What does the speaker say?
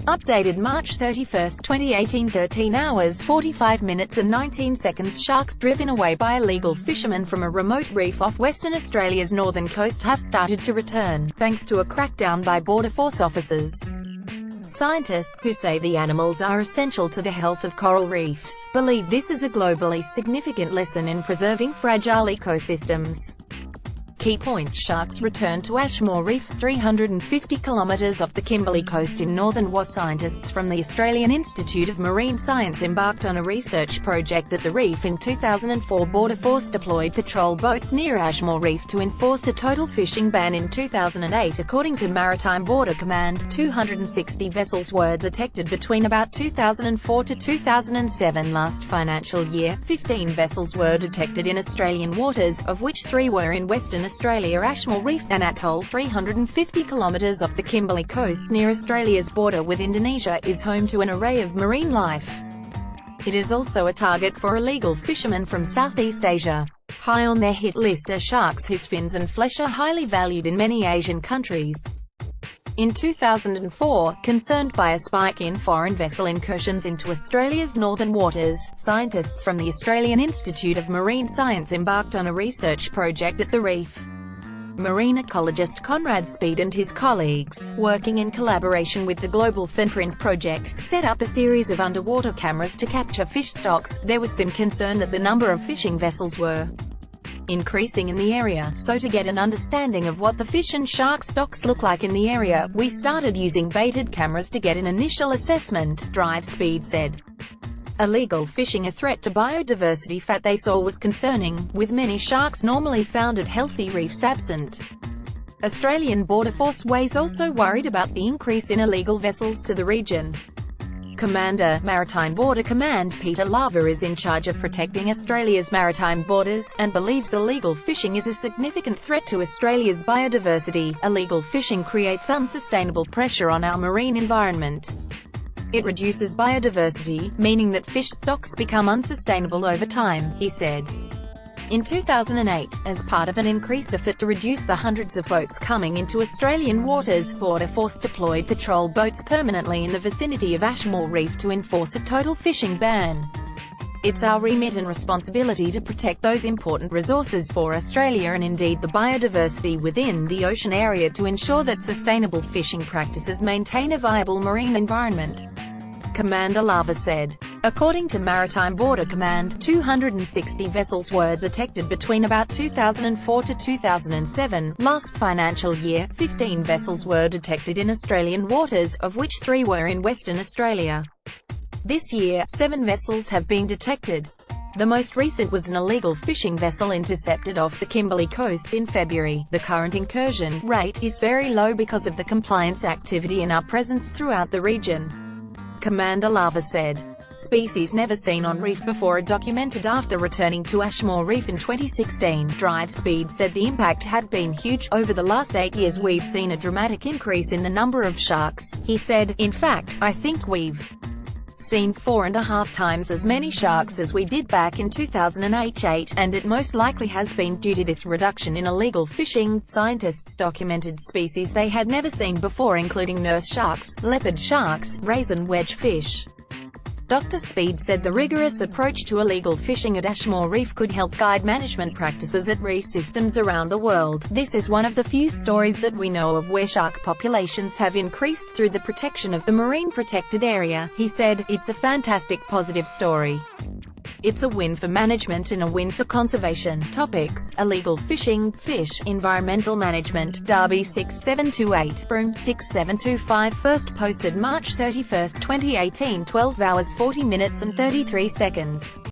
Updated March 31, 2018, 13 hours 45 minutes and 19 seconds. Sharks driven away by illegal fishermen from a remote reef off Western Australia's northern coast have started to return, thanks to a crackdown by Border Force officers. Scientists, who say the animals are essential to the health of coral reefs, believe this is a globally significant lesson in preserving fragile ecosystems. Key points: sharks return to Ashmore Reef, 350 kilometres off the Kimberley coast in northern WA. Scientists from the Australian Institute of Marine Science embarked on a research project at the reef in 2004. Border Force deployed patrol boats near Ashmore Reef to enforce a total fishing ban in 2008. According to Maritime Border Command, 260 vessels were detected between about 2004 to 2007. Last financial year, 15 vessels were detected in Australian waters, of which 3 were in Western Australia. Ashmore Reef, an atoll 350 kilometres off the Kimberley coast near Australia's border with Indonesia, is home to an array of marine life. It is also a target for illegal fishermen from Southeast Asia. High on their hit list are sharks whose fins and flesh are highly valued in many Asian countries. In 2004, concerned by a spike in foreign vessel incursions into Australia's northern waters, scientists from the Australian Institute of Marine Science embarked on a research project at the reef. Marine ecologist Conrad Speed and his colleagues, working in collaboration with the Global Finprint Project, set up a series of underwater cameras to capture fish stocks. There was some concern that the number of fishing vessels were increasing in the area, so to get an understanding of what the fish and shark stocks look like in the area, we started using baited cameras to get an initial assessment, Drive Speed said. Illegal fishing, a threat to biodiversity, they saw was concerning, with many sharks normally found at healthy reefs absent. Australian Border Force was also worried about the increase in illegal vessels to the region. Commander, Maritime Border Command Peter Lava is in charge of protecting Australia's maritime borders, and believes illegal fishing is a significant threat to Australia's biodiversity. Illegal fishing creates unsustainable pressure on our marine environment. It reduces biodiversity, meaning that fish stocks become unsustainable over time, he said. In 2008, as part of an increased effort to reduce the hundreds of boats coming into Australian waters, Border Force deployed patrol boats permanently in the vicinity of Ashmore Reef to enforce a total fishing ban. It's our remit and responsibility to protect those important resources for Australia and indeed the biodiversity within the ocean area to ensure that sustainable fishing practices maintain a viable marine environment, Commander Lava said. According to Maritime Border Command, 260 vessels were detected between about 2004 to 2007. Last financial year, 15 vessels were detected in Australian waters, of which 3 were in Western Australia. This year, 7 vessels have been detected. The most recent was an illegal fishing vessel intercepted off the Kimberley coast in February. The current incursion rate is very low because of the compliance activity and our presence throughout the region, Commander Lava said. Species never seen on reef before are documented after returning to Ashmore Reef in 2016. Drive Speed said the impact had been huge. Over the last 8 years we've seen a dramatic increase in the number of sharks, he said. In fact, I think we've seen 4.5 times as many sharks as we did back in 2008, and it most likely has been due to this reduction in illegal fishing. Scientists documented species they had never seen before, including nurse sharks, leopard sharks, raisin wedge fish. Dr. Speed said the rigorous approach to illegal fishing at Ashmore Reef could help guide management practices at reef systems around the world. This is one of the few stories that we know of where shark populations have increased through the protection of the marine protected area, he said. It's a fantastic positive story. It's a win for management and a win for conservation. Topics: illegal fishing, fish, environmental management. Derby 6728, Broome 6725. First posted March 31, 2018, 12 hours 40 minutes and 33 seconds.